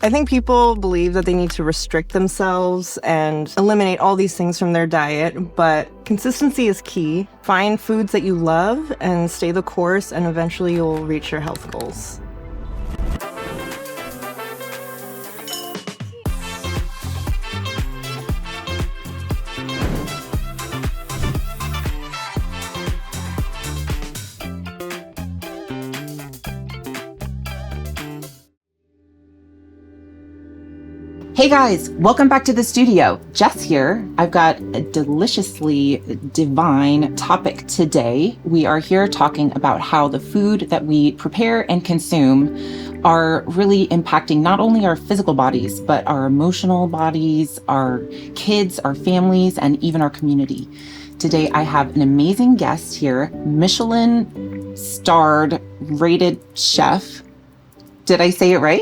I think people believe that they need to restrict themselves and eliminate all these things from their diet, but consistency is key. Find foods that you love and stay the course, and eventually you'll reach your health goals. Hey guys, welcome back to the studio. Jess here. I've got a deliciously divine topic today. We are here talking about how the food that we prepare and consume are really impacting not only our physical bodies, but our emotional bodies, our kids, our families, and even our community. Today I have an amazing guest here, Michelin-starred rated chef. Did I say it right?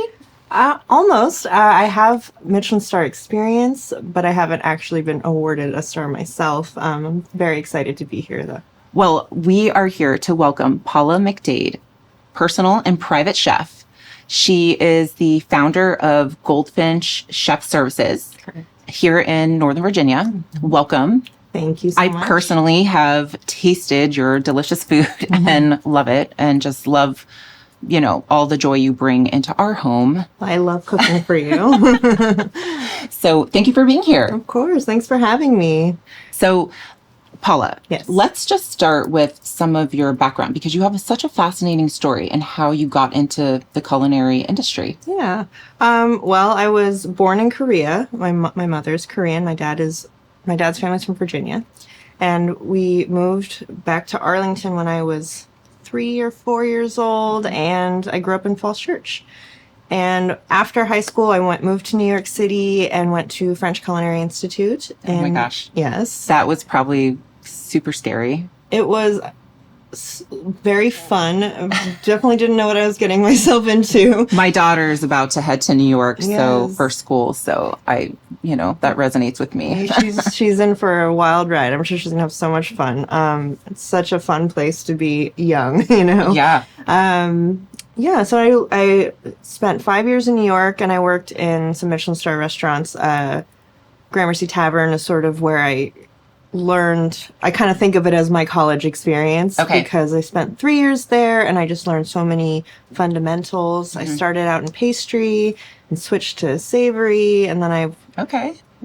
Almost. I have Michelin-star experience, but I haven't actually been awarded a star myself. I'm very excited to be here, though. Well, we are here to welcome Paula McDade, personal and private chef. She is the founder of Goldfinch Chef Services here in Northern Virginia. Mm-hmm. Welcome. Thank you so much. I personally have tasted your delicious food and love it, and just love all the joy you bring into our home. I love cooking for you. So thank you for being here. Of course. Thanks for having me. So Paula, yes. Let's just start with some of your background, because you have such a fascinating story and how you got into the culinary industry. Yeah. Well, I was born in Korea. My mother's Korean. My dad's family's from Virginia. And we moved back to Arlington when I was 3 or 4 years old, and I grew up in Falls Church. And after high school, I moved to New York City and went to French Culinary Institute. Oh my gosh. Yes. That was probably super scary. It was very fun. Definitely didn't know what I was getting myself into. My daughter's about to head to New York Yes. for school, so that resonates with me. She's in for a wild ride. I'm sure she's gonna have so much fun. It's such a fun place to be young, Yeah. So I spent 5 years in New York, and I worked in some Michelin-star restaurants. Gramercy Tavern is sort of where I learned. I kind of think of it as my college experience, because I spent 3 years there and I just learned so many fundamentals. Mm-hmm. I started out in pastry and switched to savory, and then I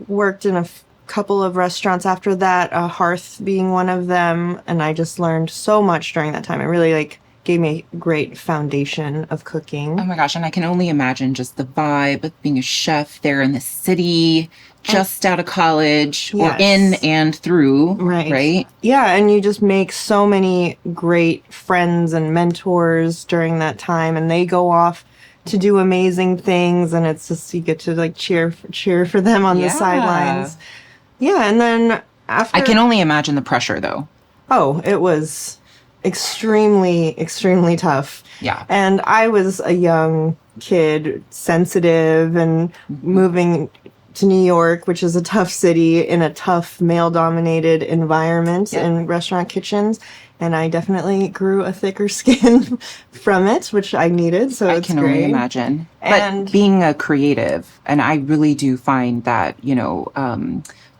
worked in a couple of restaurants after that, Hearth being one of them, and I just learned so much during that time. It really gave me a great foundation of cooking. Oh my gosh, and I can only imagine just the vibe of being a chef there in the city, just out of college, or in and through, right? Yeah, and you just make so many great friends and mentors during that time, and they go off to do amazing things, and it's just, you get to cheer for them on the sidelines. Yeah, and then after... I can only imagine the pressure, though. Oh, it was extremely, extremely tough. Yeah. And I was a young kid, sensitive, and moving to New York, which is a tough city in a tough male-dominated environment in restaurant kitchens. And I definitely grew a thicker skin from it, which I needed. So it's great. I can only imagine. But being a creative, and I really do find that,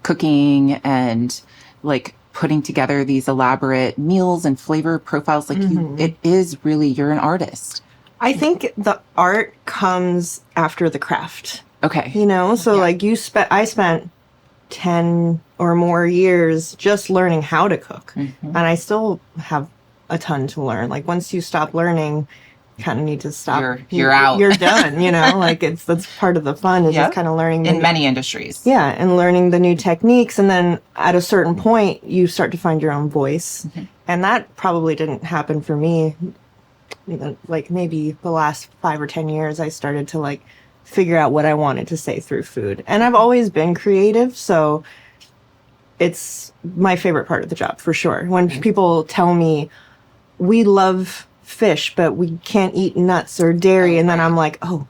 cooking and putting together these elaborate meals and flavor profiles, it is really, you're an artist. I think the art comes after the craft. Okay. I spent 10 or more years just learning how to cook. Mm-hmm. And I still have a ton to learn. Once you stop learning, you kind of need to stop. You're out. You're done, that's part of the fun is just kind of learning. In many industries. Yeah, and learning the new techniques. And then at a certain point, you start to find your own voice. Mm-hmm. And that probably didn't happen for me. Maybe the last 5 or 10 years, I started to figure out what I wanted to say through food. And I've always been creative, so it's my favorite part of the job, for sure. When people tell me, we love fish, but we can't eat nuts or dairy, and then I'm like, oh,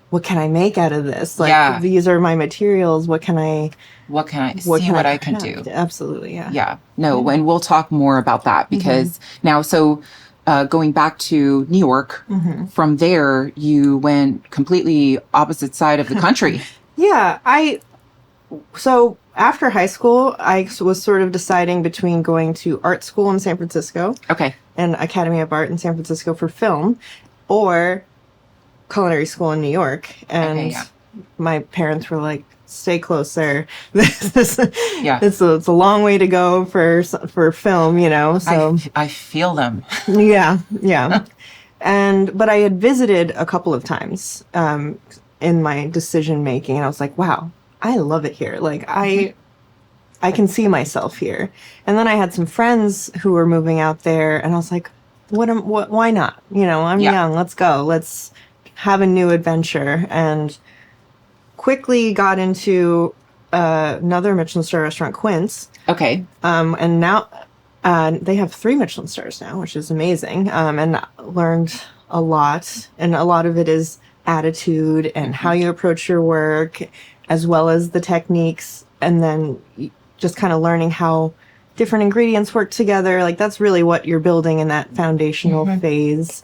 what can I make out of this? These are my materials. What can I I can do? Absolutely, yeah. Yeah. No, and we'll talk more about that, because now, so going back to New York. From there, you went completely opposite side of the country. Yeah, so after high school, I was sort of deciding between going to art school in San Francisco. Okay. And Academy of Art in San Francisco for film, or culinary school in New York. And my parents were like, stay close there. It's a long way to go for film, you know. So I feel them. Yeah. But I had visited a couple of times in my decision making, and I was like, wow, I love it here. Like I can see myself here. And then I had some friends who were moving out there, and I was like, why not? You know, I'm young. Let's go. Let's have a new adventure. And quickly got into another Michelin-star restaurant, Quince. Okay. And now they have 3 Michelin stars now, which is amazing. And learned a lot. And a lot of it is attitude and how you approach your work, as well as the techniques. And then just kind of learning how different ingredients work together. Like that's really what you're building in that foundational phase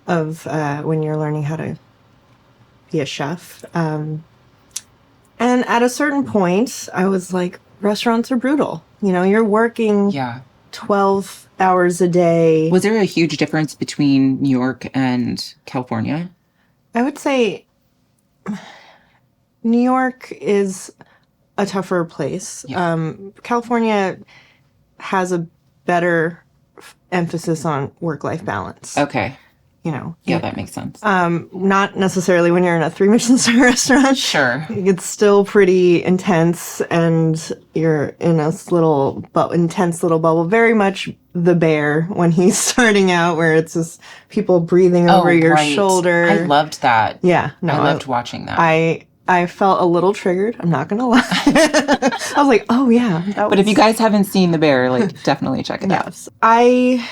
of when you're learning how to be a chef. And at a certain point, I was like, restaurants are brutal. You know, you're working 12 hours a day. Was there a huge difference between New York and California? I would say New York is a tougher place. California has a better emphasis on work-life balance. Okay. You know. Yeah, that makes sense. Not necessarily when you're in a 3 Michelin-star restaurant. Sure. It's still pretty intense, and you're in this little intense little bubble. Very much The Bear when he's starting out, where it's just people breathing over your shoulder. I loved that. Yeah. No, I loved watching that. I felt a little triggered. I'm not going to lie. I was like, oh, yeah. But if you guys haven't seen The Bear, like, definitely check it out. I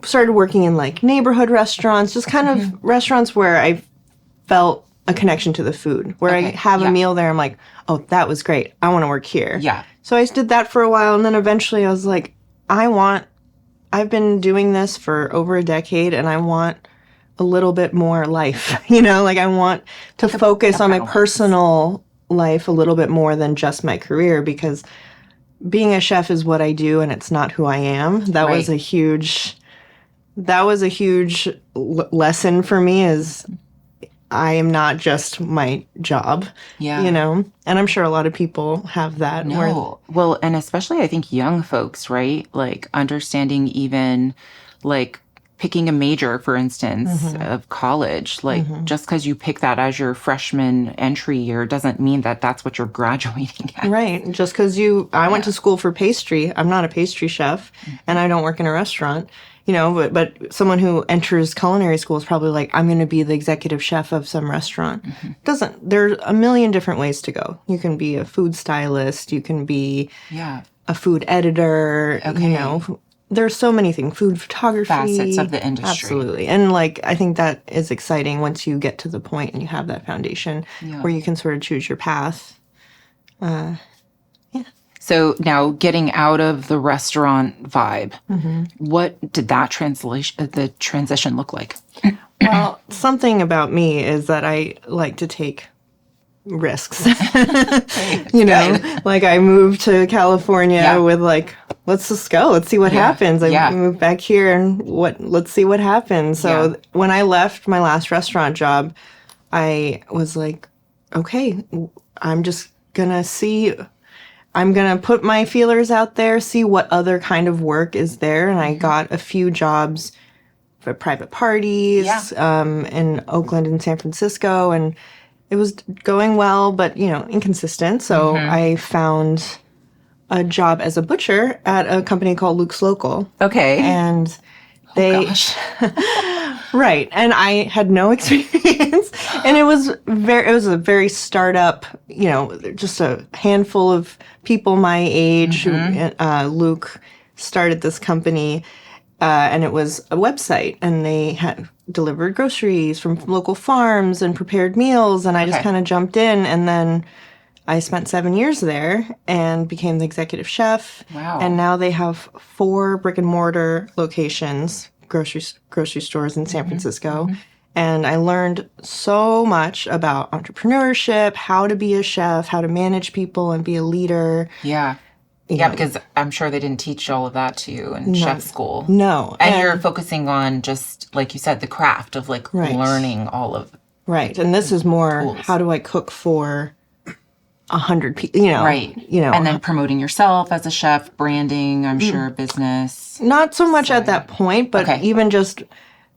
started working in, like, neighborhood restaurants, just kind of restaurants where I felt a connection to the food, where I have a meal there. I'm like, oh, that was great. I want to work here. Yeah. So I did that for a while, and then eventually I was like, I've been doing this for over a decade, and I want a little bit more life, you know, like I want to focus on my personal life a little bit more than just my career, because being a chef is what I do and it's not who I am. That was a huge lesson for me, is I am not just my job, you know, and I'm sure a lot of people have that. Well, and especially I think young folks, right? Like understanding even like picking a major, for instance, of college, like just because you pick that as your freshman entry year doesn't mean that that's what you're graduating at. Right. Just because I went to school for pastry. I'm not a pastry chef and I don't work in a restaurant, you know, but someone who enters culinary school is probably like, I'm going to be the executive chef of some restaurant. There's a million different ways to go. You can be a food stylist. You can be a food editor, you know. There's so many things, food photography. Facets of the industry. Absolutely. And like, I think that is exciting once you get to the point and you have that foundation where you can sort of choose your path. So now getting out of the restaurant vibe, what did that transition look like? Well, something about me is that I like to take risks. You know, like I moved to California with like, let's just go. Let's see what happens. I moved back here and let's see what happens. So when I left my last restaurant job, I was like, okay, I'm going to put my feelers out there, see what other kind of work is there. And I got a few jobs for private parties in Oakland and San Francisco. And it was going well, but, you know, inconsistent. So I found a job as a butcher at a company called Luke's Local. Okay. And they... Right. And I had no experience. And it was a very startup, you know, just a handful of people my age. Luke started this company, and it was a website, and they had delivered groceries from local farms and prepared meals. And I just kind of jumped in, and then I spent 7 years there and became the executive chef. Wow. And now they have 4 brick and mortar locations grocery stores in San Francisco. And I learned so much about entrepreneurship, how to be a chef, how to manage people and be a leader. Yeah. Yeah, because I'm sure they didn't teach all of that to you in chef school. No. And you're focusing on just, like you said, the craft of like learning all of Right. And this is more, tools. How do I cook for 100 people, Right. And then promoting yourself as a chef, branding, I'm sure, business. Not so much at that point, but even just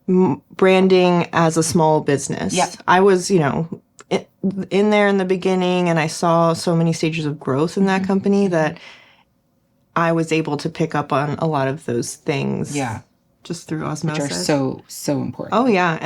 branding as a small business. Yeah. I was, in there in the beginning, and I saw so many stages of growth in that company that I was able to pick up on a lot of those things. Yeah. Just through osmosis. Which are so important. Oh, yeah.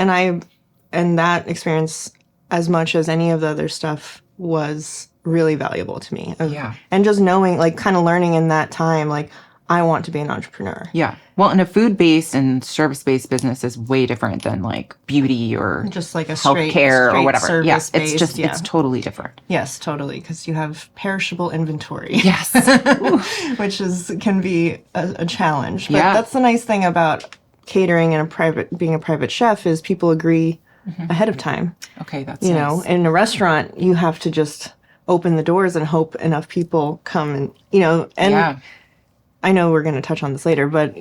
And that experience, as much as any of the other stuff, was really valuable to me. Yeah. And just knowing, like, kind of learning in that time, like, I want to be an entrepreneur. Yeah. Well, and a food-based and service-based business is way different than like beauty or just like a healthcare or whatever. Yeah, it's just it's totally different. Yes, totally, because you have perishable inventory. Yes, which can be a challenge. But that's the nice thing about catering and being a private chef is people agree ahead of time. Okay, that's nice. In a restaurant, you have to just open the doors and hope enough people come and and. I know we're going to touch on this later, but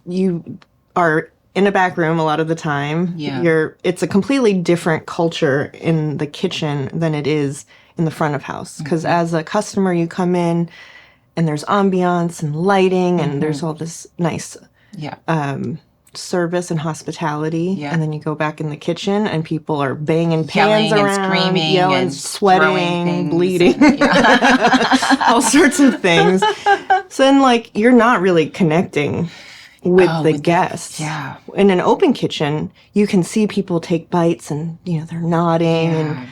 you are in a back room a lot of the time. Yeah. It's a completely different culture in the kitchen than it is in the front of house. Because as a customer, you come in and there's ambiance and lighting and there's all this nice service and hospitality. Yeah. And then you go back in the kitchen and people are banging pans Yelling around, and screaming, yelling, and sweating, bleeding, all sorts of things. So then, you're not really connecting with the guests. Yeah. In an open kitchen, you can see people take bites and, they're nodding and,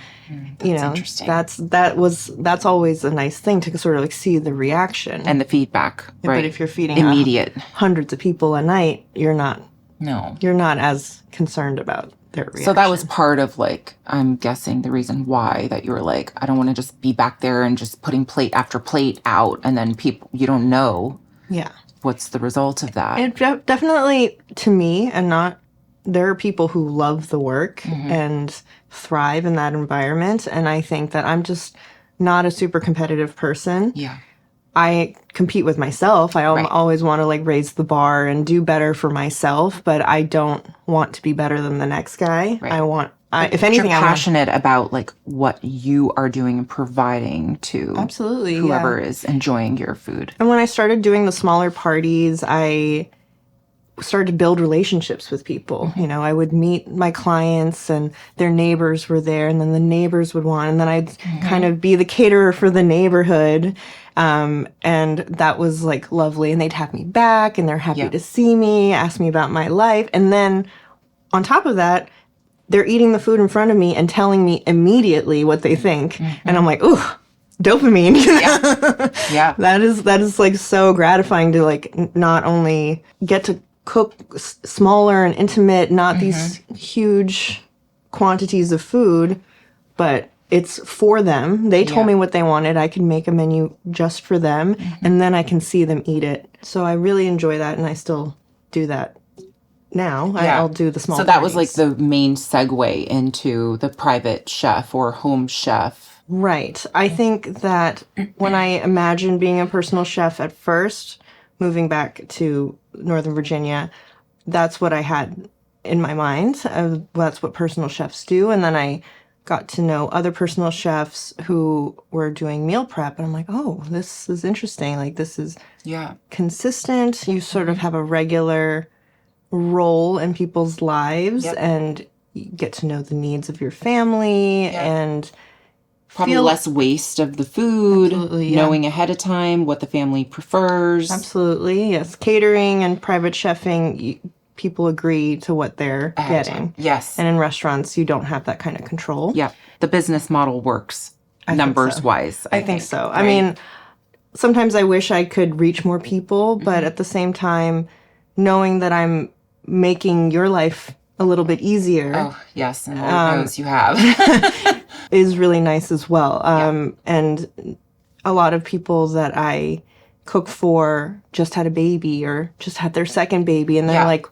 interesting. that's always a nice thing to sort of see the reaction. And the feedback, right? But if you're feeding immediate hundreds of people a night, you're not as concerned about their reaction. So that was part of I'm guessing the reason why that you were like, I don't want to just be back there and just putting plate after plate out and then people, you don't know what's the result of that. It definitely, to me, there are people who love the work and thrive in that environment. And I think that I'm just not a super competitive person. Yeah. I compete with myself. I always want to raise the bar and do better for myself, but I don't want to be better than the next guy. Right. If anything, you're passionate about what you are doing and providing to whoever is enjoying your food. And when I started doing the smaller parties, I started to build relationships with people. I would meet my clients and their neighbors were there, and then the neighbors would want, and then I'd kind of be the caterer for the neighborhood. And that was lovely. And they'd have me back and they're happy to see me, ask me about my life. And then on top of that, they're eating the food in front of me and telling me immediately what they think. And I'm like, ooh, dopamine. Yeah. That is so gratifying to not only get to cook smaller and intimate, not these huge quantities of food, but it's for them. They told me what they wanted. I can make a menu just for them, and then I can see them eat it. So I really enjoy that, and I still do that now. I'll do the small So that parties. was the main segue into the private chef or home chef. Right. I think that when I imagined being a personal chef at first, moving back to Northern Virginia, that's what I had in my mind. That's what personal chefs do. And then I got to know other personal chefs who were doing meal prep. And I'm like, oh, this is interesting. This is consistent. You sort of have a regular role in people's lives and you get to know the needs of your family and probably less waste of the food, knowing ahead of time what the family prefers. Absolutely, yes. Catering and private chefing, people agree to what they're getting. Yes. And in restaurants, you don't have that kind of control. Yeah. The business model works numbers-wise. I think so. Right? I mean, sometimes I wish I could reach more people, but at the same time, knowing that I'm making your life a little bit easier. Oh, yes. And Lord knows you have. is really nice as well. And a lot of people that I cook for just had a baby or just had their second baby. And they're like,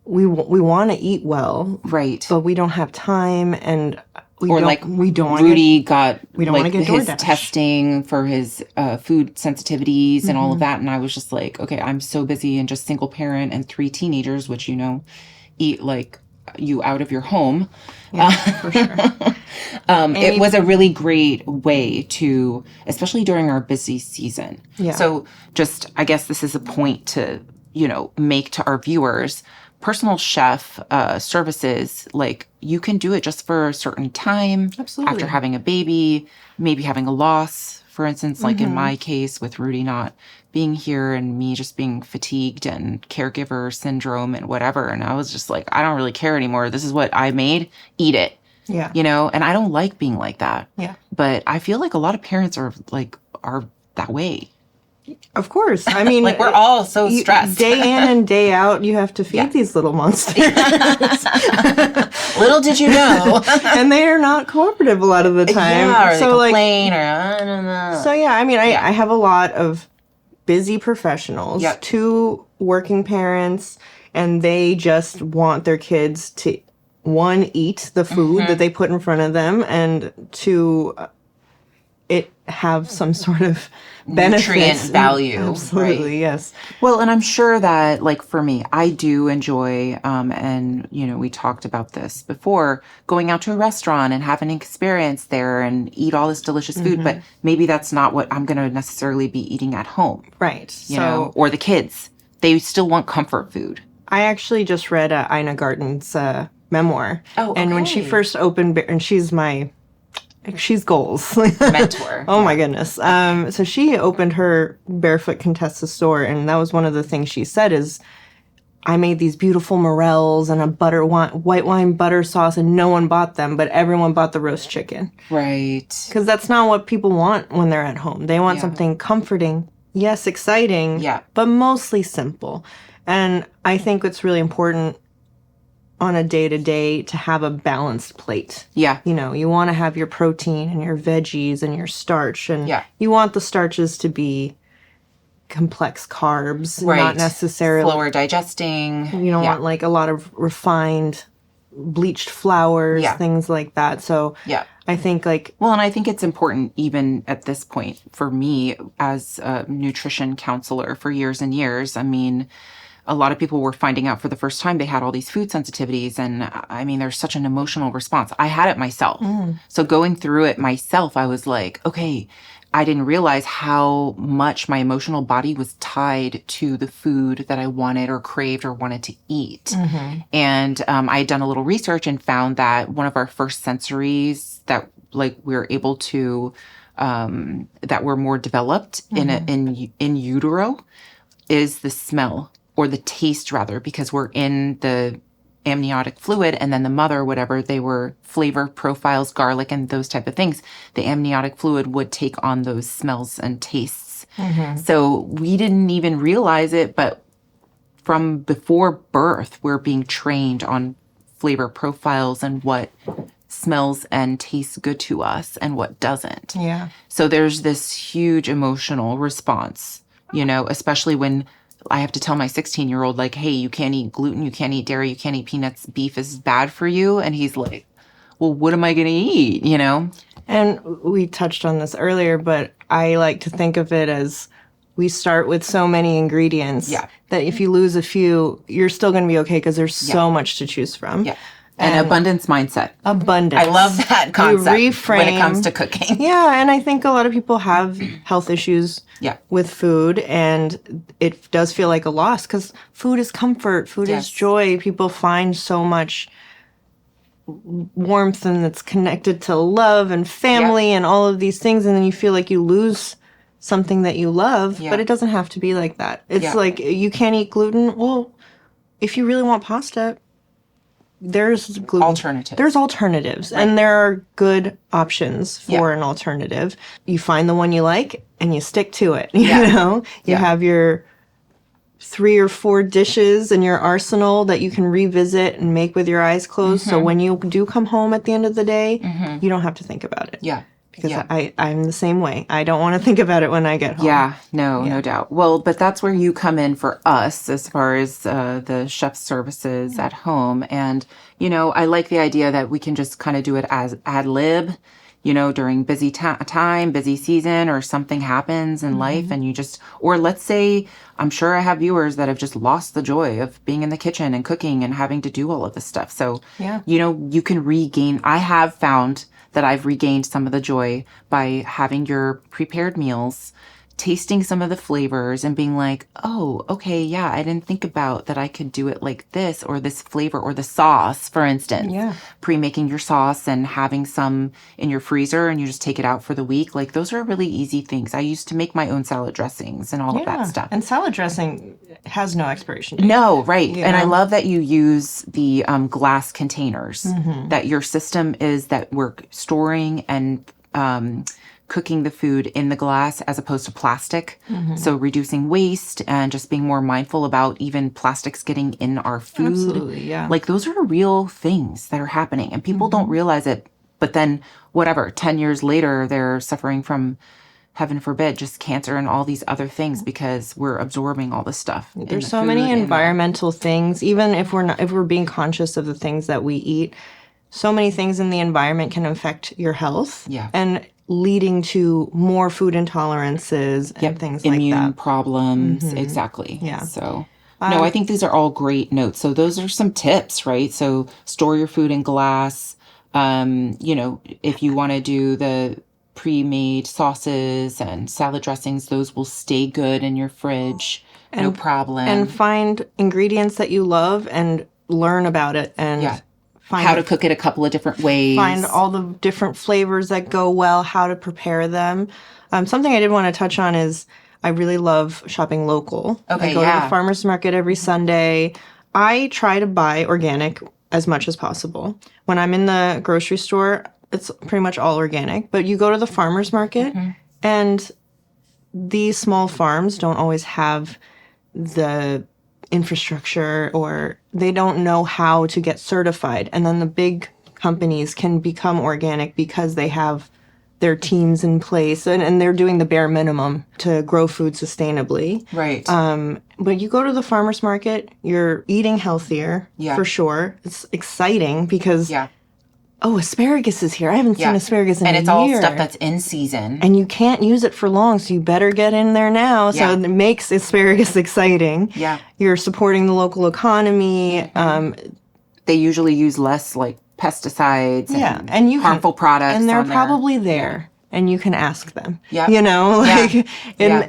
we want to eat well, right? But we don't have time, and we don't Rudy got we don't want to get his DoorDash. testing for his food sensitivities and all of that, and I was just like, okay, I'm so busy and just single parent and 3 teenagers, which eat like you out of your home. Yeah, for sure. It was a really great way to, especially during our busy season. Yeah. So just, I guess this is a point to, make to our viewers. Personal chef services, like you can do it just for a certain time. Absolutely. After having a baby, maybe having a loss, for instance, like in my case with Rudy not being here and me just being fatigued and caregiver syndrome and whatever. And I was just like, I don't really care anymore. This is what I made. Eat it. Yeah. And I don't like being like that. Yeah. But I feel like a lot of parents are that way. Of course. I mean, like we're all so stressed. Day in and day out, you have to feed these little monsters. Little did you know. And they are not cooperative a lot of the time. Yeah, or so they complain, or I don't know. So yeah, I mean, I have a lot of busy professionals, 2 working parents, and they just want their kids to, 1, eat the food that they put in front of them, and 2, it have some sort of nutrient value. Absolutely, right? Yes. Well, and I'm sure that, like, for me, I do enjoy, and, we talked about this before, going out to a restaurant and have an experience there and eat all this delicious food, but maybe that's not what I'm going to necessarily be eating at home. Right. Or the kids. They still want comfort food. I actually just read Ina Garten's memoir. Oh, okay. And when she first opened, and she's goals. Mentor. Oh my goodness. So she opened her Barefoot Contessa store, and that was one of the things she said is, I made these beautiful morels and a white wine butter sauce, and no one bought them, but everyone bought the roast chicken. Right. Because that's not what people want when they're at home. They want something comforting, yes, exciting, but mostly simple. And I think it's really important on a day-to-day to have a balanced plate. Yeah. You want to have your protein and your veggies and your starch. And you want the starches to be complex carbs, not necessarily slower digesting. You don't want like a lot of refined bleached flours, things like that. So I think and I think it's important even at this point for me as a nutrition counselor for years and years. I mean, a lot of people were finding out for the first time they had all these food sensitivities. And I mean, there's such an emotional response. I had it myself. So going through it myself, I was like, okay, I didn't realize how much my emotional body was tied to the food that I wanted or craved or wanted to eat. And I had done a little research and found that one of our first sensories that we're able to, that were more developed in utero is the smell. Or the taste, rather, because we're in the amniotic fluid, and then the mother, whatever, they were flavor profiles, garlic, and those type of things. The amniotic fluid would take on those smells and tastes. So we didn't even realize it, but from before birth, we're being trained on flavor profiles and what smells and tastes good to us and what doesn't. Yeah. So there's this huge emotional response, especially when I have to tell my 16-year-old, like, hey, you can't eat gluten, you can't eat dairy, you can't eat peanuts, beef is bad for you. And he's like, well, what am I going to eat, And we touched on this earlier, but I like to think of it as we start with so many ingredients that if you lose a few, you're still going to be okay because there's so much to choose from. Yeah. And abundance mindset. Abundance. I love that concept when it comes to cooking. Yeah, and I think a lot of people have health issues with food, and it does feel like a loss because food is comfort, food is joy. People find so much warmth, and it's connected to love and family and all of these things, and then you feel like you lose something that you love, but it doesn't have to be like that. It's like, you can't eat gluten. Well, if you really want pasta, there's gluten. Alternatives. There's alternatives, and there are good options for an alternative. You find the one you like, and you stick to it. You have your 3 or 4 dishes in your arsenal that you can revisit and make with your eyes closed. So when you do come home at the end of the day, you don't have to think about it. Yeah. because I'm the same way. I don't want to think about it when I get home. Yeah, no doubt. Well, but that's where you come in for us as far as the chef services at home. And, I like the idea that we can just kind of do it as ad lib, during busy time, busy season, or something happens in life and you just, or let's say, I'm sure I have viewers that have just lost the joy of being in the kitchen and cooking and having to do all of this stuff. So, you can regain. I have found that I've regained some of the joy by having your prepared meals, tasting some of the flavors and being like, oh, okay, yeah, I didn't think about that I could do it like this, or this flavor, or the sauce, for instance. Yeah. Pre-making your sauce and having some in your freezer and you just take it out for the week. Like, those are really easy things. I used to make my own salad dressings and all of that stuff. And salad dressing has no expiration date. No, right. And I love that you use the glass containers, that your system is that we're storing and cooking the food in the glass as opposed to plastic. So reducing waste and just being more mindful about even plastics getting in our food. Absolutely, yeah. Like, those are real things that are happening and people don't realize it. But then 10 years later, they're suffering from, heaven forbid, just cancer and all these other things because we're absorbing all this stuff. There's so many environmental things, even if we're being conscious of the things that we eat. So many things in the environment can affect your health. Yeah. And leading to more food intolerances and things like that. Immune problems. Exactly. Yeah. So, no, I think these are all great notes. So those are some tips, right? So store your food in glass. If you want to do the pre-made sauces and salad dressings, those will stay good in your fridge. No problem. And find ingredients that you love and learn about it and how to cook it a couple of different ways. Find all the different flavors that go well, how to prepare them. Something I did want to touch on is I really love shopping local. Okay, I go to the farmer's market every Sunday. I try to buy organic as much as possible. When I'm in the grocery store, it's pretty much all organic. But you go to the farmer's market, and these small farms don't always have the infrastructure, or they don't know how to get certified. And then the big companies can become organic because they have their teams in place and they're doing the bare minimum to grow food sustainably. Right. But you go to the farmer's market, you're eating healthier for sure. It's exciting because asparagus is here. I haven't seen asparagus in a year. And it's all stuff that's in season. And you can't use it for long, so you better get in there now. So it makes asparagus exciting. Yeah. You're supporting the local economy. They usually use less, like, pesticides and harmful products. And they're probably there. And you can ask them. Yeah.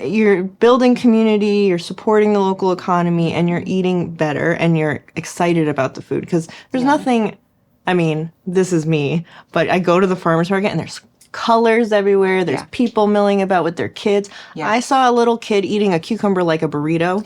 You're building community, you're supporting the local economy, and you're eating better, and you're excited about the food. Because there's nothing... I mean, this is me, but I go to the farmer's market and there's colors everywhere. There's people milling about with their kids. Yeah. I saw a little kid eating a cucumber like a burrito.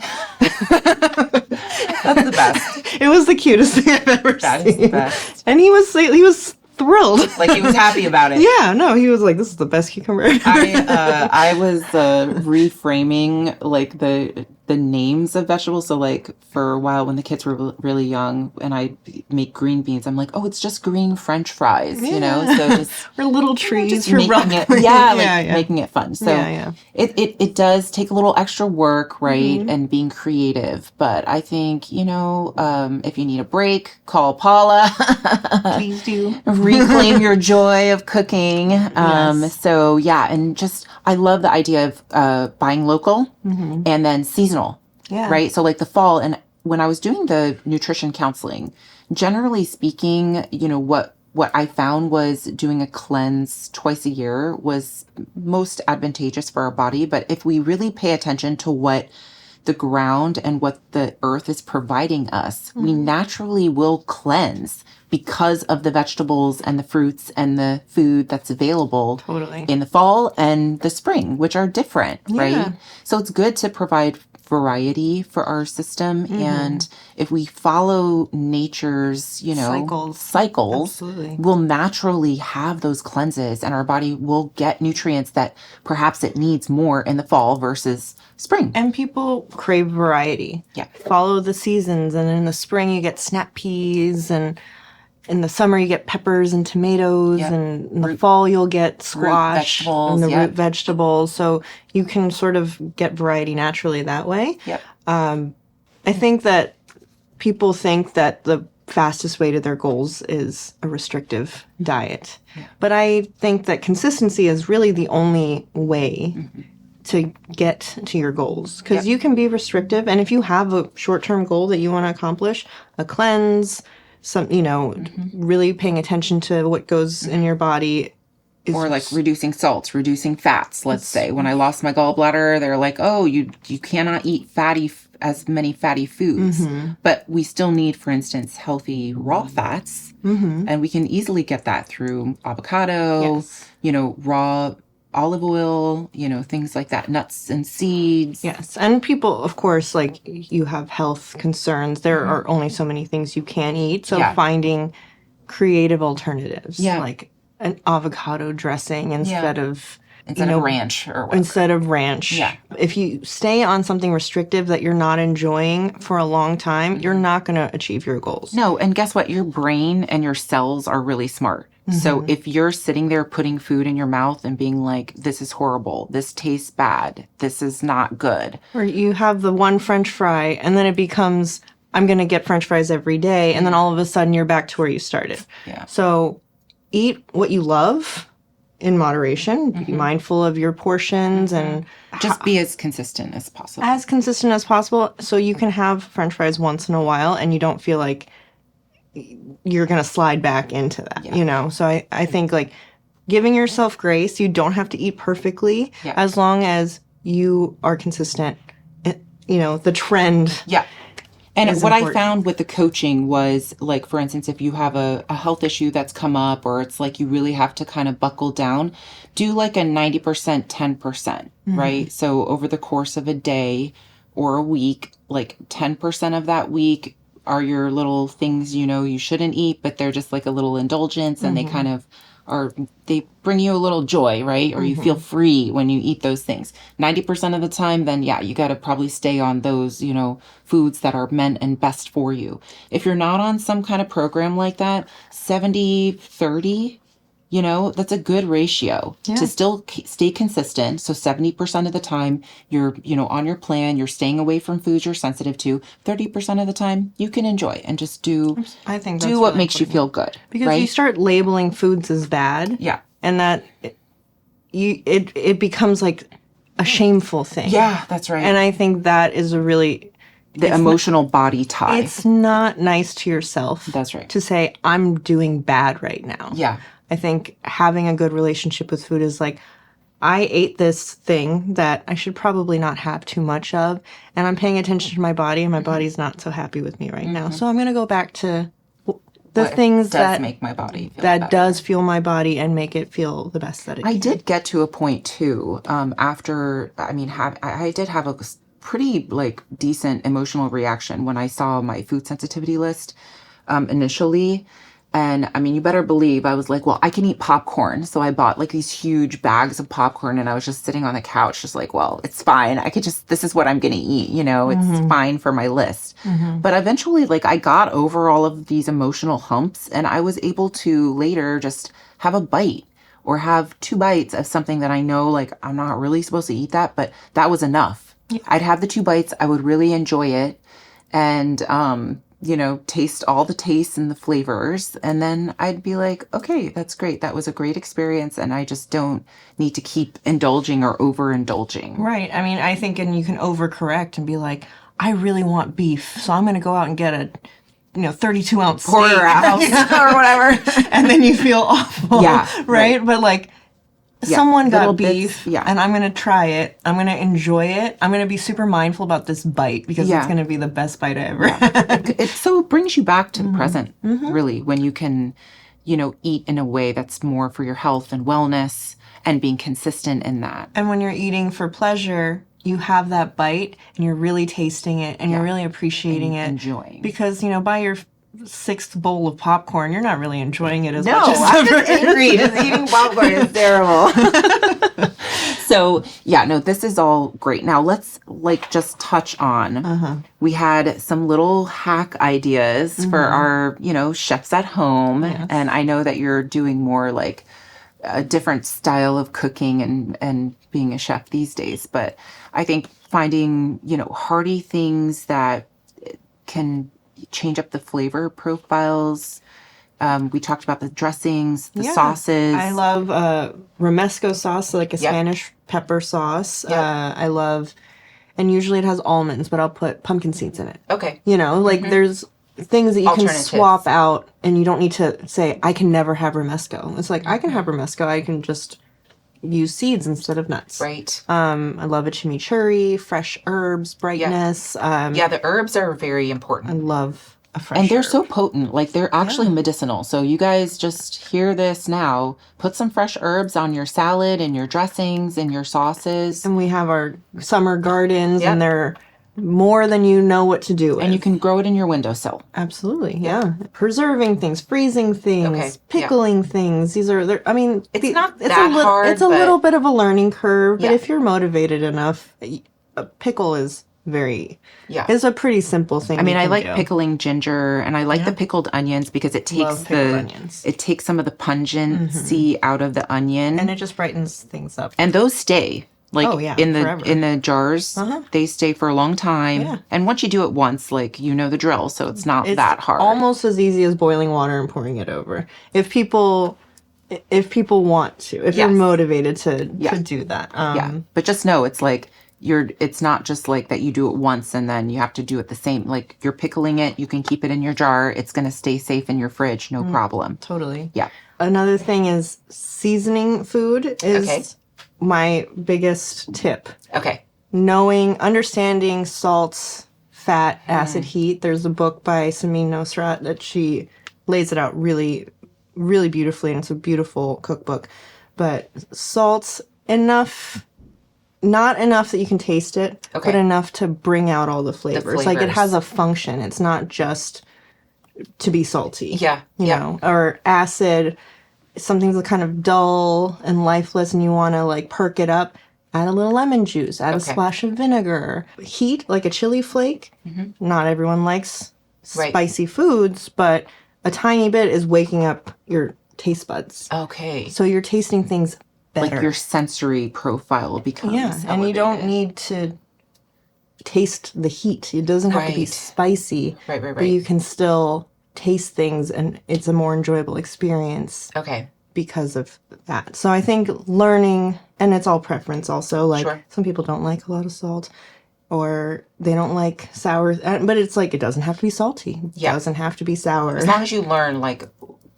That's the best. It was the cutest thing I've ever seen. That is the best. And he was thrilled. Like, he was happy about it. Yeah, no, he was like, this is the best cucumber I've ever seen. I was reframing, like, the names of vegetables. So, like, for a while when the kids were really young and I make green beans, I'm like, oh, it's just green French fries, So just or little trees just for making broccoli. it, making it fun. So it does take a little extra work, right? And being creative. But I think, if you need a break, call Paula. Please do. Reclaim your joy of cooking. So and just, I love the idea of buying local and then seasonal. Yeah. Right. So like the fall, and when I was doing the nutrition counseling, generally speaking, what I found was doing a cleanse twice a year was most advantageous for our body. But if we really pay attention to what the ground and what the earth is providing us, we naturally will cleanse because of the vegetables and the fruits and the food that's available in the fall and the spring, which are different, right? So it's good to provide variety for our system. And if we follow nature's, cycles, we'll naturally have those cleanses and our body will get nutrients that perhaps it needs more in the fall versus spring. And people crave variety. Yeah. Follow the seasons. And in the spring, you get snap peas and in the summer, you get peppers and tomatoes, and in the fall, you'll get squash and the root vegetables. So you can sort of get variety naturally that way. Yep. I think that people think that the fastest way to their goals is a restrictive diet. Yeah. But I think that consistency is really the only way to get to your goals. Because you can be restrictive, and if you have a short-term goal that you want to accomplish, a cleanse, some, really paying attention to what goes in your body. Or like reducing salts, reducing fats, let's say. When I lost my gallbladder, they're like, oh, you cannot eat as many fatty foods. But we still need, for instance, healthy raw fats. And we can easily get that through avocado, raw olive oil, things like that, nuts and seeds. Yes. And people, of course, like you have health concerns. There are only so many things you can eat. So finding creative alternatives, like an avocado dressing instead of ranch or whatever. Instead of ranch. Yeah. If you stay on something restrictive that you're not enjoying for a long time, you're not going to achieve your goals. No, and guess what? Your brain and your cells are really smart. So if you're sitting there putting food in your mouth and being like, this is horrible, this tastes bad, this is not good. Or you have the one French fry and then it becomes, I'm going to get French fries every day. And then all of a sudden you're back to where you started. Yeah. So eat what you love in moderation. Be mindful of your portions and just be as consistent as possible. As consistent as possible so you can have French fries once in a while and you don't feel like you're going to slide back into that, So I think like giving yourself grace, you don't have to eat perfectly as long as you are consistent, the trend. Yeah. And what I found with the coaching was, like, for instance, if you have a health issue that's come up or it's like you really have to kind of buckle down, do like a 90%, 10%, right? So over the course of a day or a week, like 10% of that week are your little things, you shouldn't eat, but they're just like a little indulgence and they kind of they bring you a little joy, right? Or you feel free when you eat those things. 90% of the time, then you got to probably stay on those, foods that are meant and best for you. If you're not on some kind of program like that, 70-30, that's a good ratio to still stay consistent. So 70% of the time you're, on your plan, you're staying away from foods you're sensitive to. 30% of the time you can enjoy and just do what really makes you feel good. Because you start labeling foods as bad. Yeah. And that it becomes like a shameful thing. Yeah, that's right. And I think that is the emotional body tie. It's not nice to yourself. That's right. To say, I'm doing bad right now. Yeah. I think having a good relationship with food is like, I ate this thing that I should probably not have too much of, and I'm paying attention to my body, and my body's not so happy with me right now. So I'm going to go back to the things that make my body feel that better. Does fuel my body and make it feel the best that it can. I did get to a point too, after, I did have a pretty like decent emotional reaction when I saw my food sensitivity list initially. And you better believe I was like, well, I can eat popcorn. So I bought like these huge bags of popcorn and I was just sitting on the couch, just like, well, it's fine. This is what I'm going to eat. It's fine for my list. But eventually, like, I got over all of these emotional humps and I was able to later just have a bite or have 2 bites of something that I know, like, I'm not really supposed to eat that, but that was enough. Yeah. I'd have the 2 bites. I would really enjoy it. And, taste all the tastes and the flavors. And then I'd be like, okay, that's great. That was a great experience. And I just don't need to keep indulging or overindulging. Right. I think, and you can overcorrect and be like, I really want beef. So I'm going to go out and get a 32 ounce porterhouse or whatever. And then you feel awful. Yeah. Right. But like, someone got beef, and I'm going to try it. I'm going to enjoy it. I'm going to be super mindful about this bite because it's going to be the best bite I ever had. It brings you back to the present, really, when you can, eat in a way that's more for your health and wellness and being consistent in that. And when you're eating for pleasure, you have that bite and you're really tasting it and you're really appreciating it. Enjoying. Because, by your 6th bowl of popcorn, you're not really enjoying it as much as I'm just angry. Just eating popcorn is terrible. So yeah, no, this is all great. Now let's like just touch on, we had some little hack ideas for our, chefs at home. Yes. And I know that you're doing more like a different style of cooking and being a chef these days. But I think finding, hearty things that can change up the flavor profiles. We talked about the dressings, the sauces. I love romesco sauce, like a Spanish pepper sauce. I love, and usually it has almonds, but I'll put pumpkin seeds in it. Okay. There's things that you can swap out, and you don't need to say, I can never have romesco. It's like, I can have romesco. I can just use seeds instead of nuts. Right. I love a chimichurri, fresh herbs, brightness. The herbs are very important. I love a fresh and they're herb. so potent. Like, they're actually medicinal. So you guys just hear this now. Put some fresh herbs on your salad and your dressings and your sauces. And we have our summer gardens, and they're more than you know what to do with. And you can grow it in your windowsill. Absolutely, yeah. Preserving things, freezing things, pickling things. These are, it's not that hard. It's a little bit of a learning curve, but if you're motivated enough, a pickle is it's a pretty simple thing. I like pickling ginger, and I like the pickled onions because it takes some of the pungency out of the onion, and it just brightens things up. And those stay. In the jars, they stay for a long time. Yeah. And once you do it once, the drill, so it's not that hard. Almost as easy as boiling water and pouring it over. If people want to, if you're motivated to do that. But just know it's not just like that you do it once and then you have to do it the same. Like, you're pickling it, you can keep it in your jar. It's going to stay safe in your fridge, no problem. Totally. Yeah. Another thing is seasoning food is my biggest tip. Okay. Understanding salts, fat, acid, heat. There's a book by Samin Nosrat that she lays it out really, really beautifully, and it's a beautiful cookbook. But salts, not enough that you can taste it, but enough to bring out all the flavors. Like, it has a function. It's not just to be salty. Yeah. Or acid. Something's kind of dull and lifeless and you want to perk it up, add a little lemon juice, add a splash of vinegar. Heat, like a chili flake. Not everyone likes spicy foods, but a tiny bit is waking up your taste buds. Okay. So you're tasting things better. Like, your sensory profile becomes elevated. And you don't need to taste the heat. It doesn't have to be spicy. Right. But you can still taste things, and it's a more enjoyable experience. Okay. Because of that. So I think learning, and it's all preference also, some people don't like a lot of salt, or they don't like sour, but it's it doesn't have to be salty. It doesn't have to be sour. As long as you learn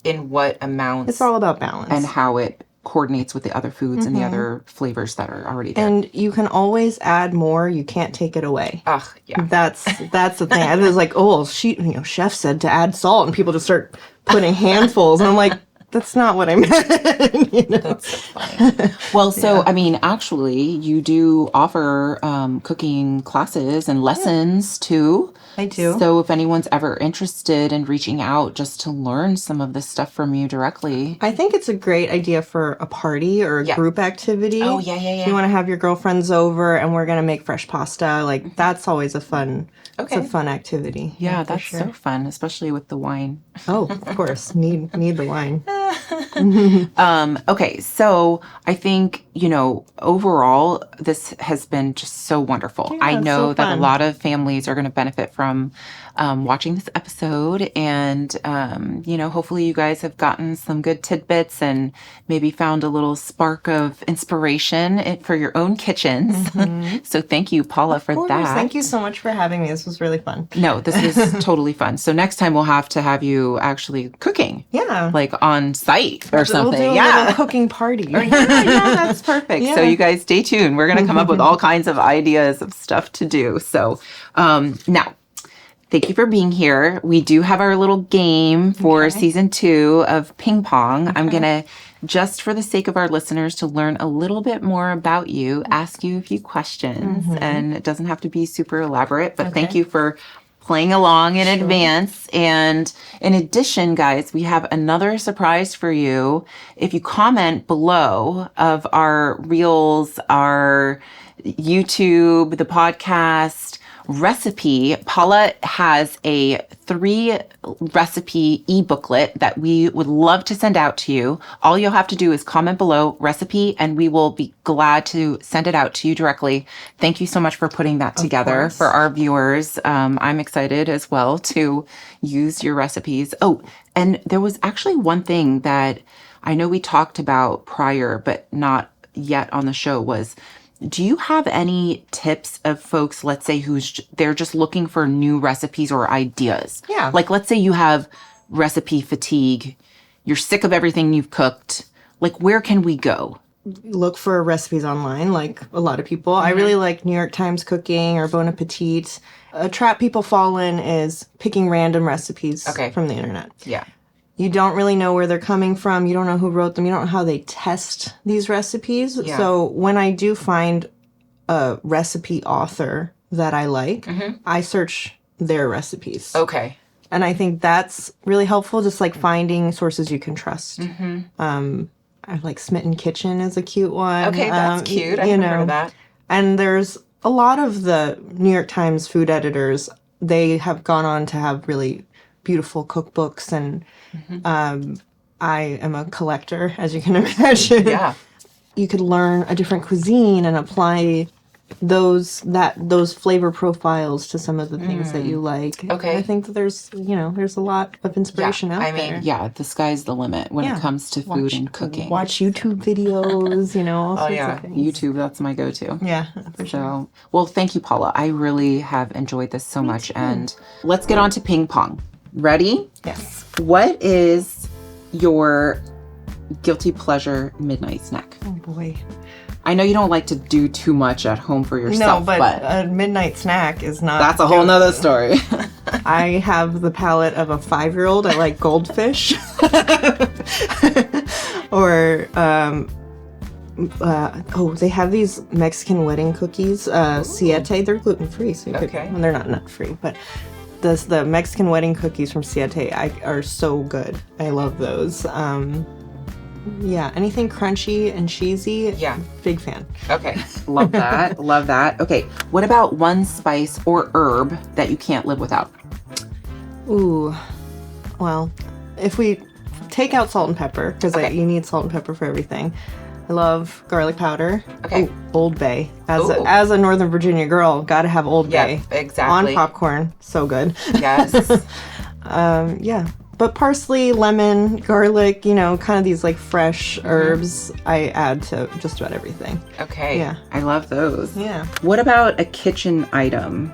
in what amounts. It's all about balance. And how it coordinates with the other foods and the other flavors that are already there. And you can always add more. You can't take it away. Ugh, yeah. That's the thing. I was chef said to add salt, and people just start putting handfuls, and I'm like, that's not what I meant. That's so funny. Well, so, actually, you do offer cooking classes and lessons, too. I do. So if anyone's ever interested in reaching out just to learn some of this stuff from you directly. I think it's a great idea for a party or a group activity. Oh, yeah. You want to have your girlfriends over, and we're going to make fresh pasta. That's always a fun it's a fun activity. Yeah, that's so fun, especially with the wine. Oh, of course. Need the wine. Okay, so I think, overall, this has been just so wonderful. Yeah, I know so that a lot of families are going to benefit from watching this episode, and, hopefully you guys have gotten some good tidbits and maybe found a little spark of inspiration for your own kitchens. So thank you, Paula, for that. Thank you so much for having me. This was really fun. No, this is totally fun. So next time we'll have to have you actually cooking. Yeah. On site or something. We'll do a little cooking party. Yeah, that's perfect. So you guys stay tuned. We're going to come up with all kinds of ideas of stuff to do. So now, thank you for being here. We do have our little game for season 2 of Ping-pong. I'm going to, just for the sake of our listeners, to learn a little bit more about you, ask you a few questions. And it doesn't have to be super elaborate, but thank you for playing along in advance. And in addition, guys, we have another surprise for you. If you comment below of our reels, our YouTube, the podcast recipe, Paula has a 3-recipe e-booklet that we would love to send out to you. All you'll have to do is comment below recipe, and we will be glad to send it out to you directly. Thank you so much for putting that together for our viewers. I'm excited as well to use your recipes. Oh, and there was actually one thing that I know we talked about prior, but not yet on the show was, do you have any tips of folks, let's say, they're just looking for new recipes or ideas? Yeah. Like, let's say you have recipe fatigue. You're sick of everything you've cooked. Like, where can we go? Look for recipes online, like a lot of people. I really like New York Times Cooking or Bon Appetit. A trap people fall in is picking random recipes from the internet. Yeah. You don't really know where they're coming from. You don't know who wrote them. You don't know how they test these recipes. Yeah. So when I do find a recipe author that I like, I search their recipes. Okay. And I think that's really helpful, just like finding sources you can trust. I like Smitten Kitchen is a cute one. Okay, that's cute. I haven't heard of that. And there's a lot of the New York Times food editors, they have gone on to have really beautiful cookbooks, and I am a collector, as you can imagine. Yeah. You could learn a different cuisine and apply those flavor profiles to some of the things that you like. Okay. I think that there's a lot of inspiration out there. I mean, the sky's the limit when it comes to food and cooking. Watch YouTube videos, all sorts of things. YouTube, that's my go-to. Yeah, for sure. Well, thank you, Paula. I really have enjoyed this so much. And let's get on to ping-pong. Ready? Yes. What is your guilty pleasure midnight snack? Oh, boy. I know you don't like to do too much at home for yourself, no, but a midnight snack is not. That's a whole nother story. I have the palate of a 5-year-old. I like Goldfish. Or, they have these Mexican wedding cookies, Siete. They're gluten-free, so they're not nut-free, but the Mexican wedding cookies from Siete are so good. I love those. Anything crunchy and cheesy. Yeah. Big fan. Okay. Love that. Love that. Okay. What about one spice or herb that you can't live without? Ooh. Well, if we take out salt and pepper, because you need salt and pepper for everything. I love garlic powder. Okay. Ooh, Old Bay. As a Northern Virginia girl, gotta have Old Bay. Exactly. On popcorn. So good. Yes. But parsley, lemon, garlic, kind of these like fresh herbs, I add to just about everything. Okay. Yeah. I love those. Yeah. What about a kitchen item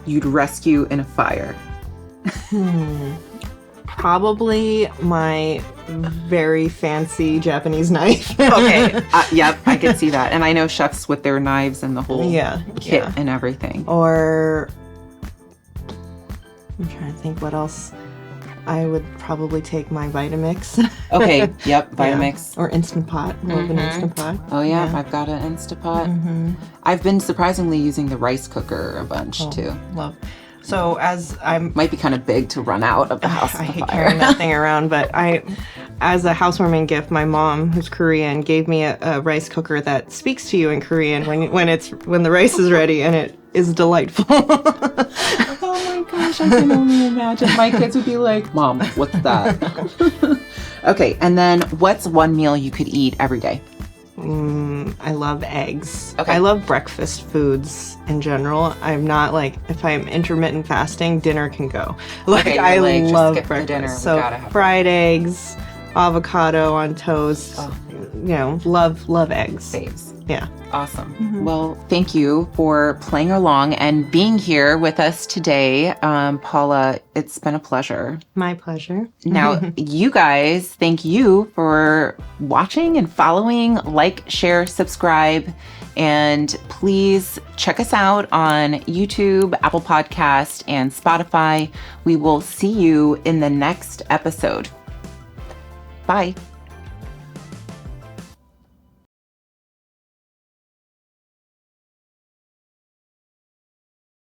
you'd rescue in a fire? Probably my very fancy Japanese knife. Okay. Yep, I can see that. And I know chefs with their knives and the whole kit and everything. Or I'm trying to think what else. I would probably take my Vitamix. Okay, yep, Vitamix. Or Instant Pot. Love an Instant Pot. Oh, yeah, I've got an Instant Pot. I've been surprisingly using the rice cooker a bunch, too. Love. So as I'm... Might be kind of big to run out of the house. I hate carrying that thing around, but as a housewarming gift, my mom, who's Korean, gave me a rice cooker that speaks to you in Korean when the rice is ready, and it is delightful. Oh my gosh, I can only imagine. My kids would be like, Mom, what's that? Okay, and then what's one meal you could eat every day? I love eggs. Okay. I love breakfast foods in general. I'm not if I'm intermittent fasting, dinner can go. I love breakfast. Dinner. So fried eggs, avocado on toast. Love eggs. Saves. Yeah. Awesome. Well, thank you for playing along and being here with us today. Paula, it's been a pleasure. My pleasure. Now, you guys, thank you for watching and following. Like, share, subscribe, and please check us out on YouTube, Apple Podcast, and Spotify. We will see you in the next episode. Bye.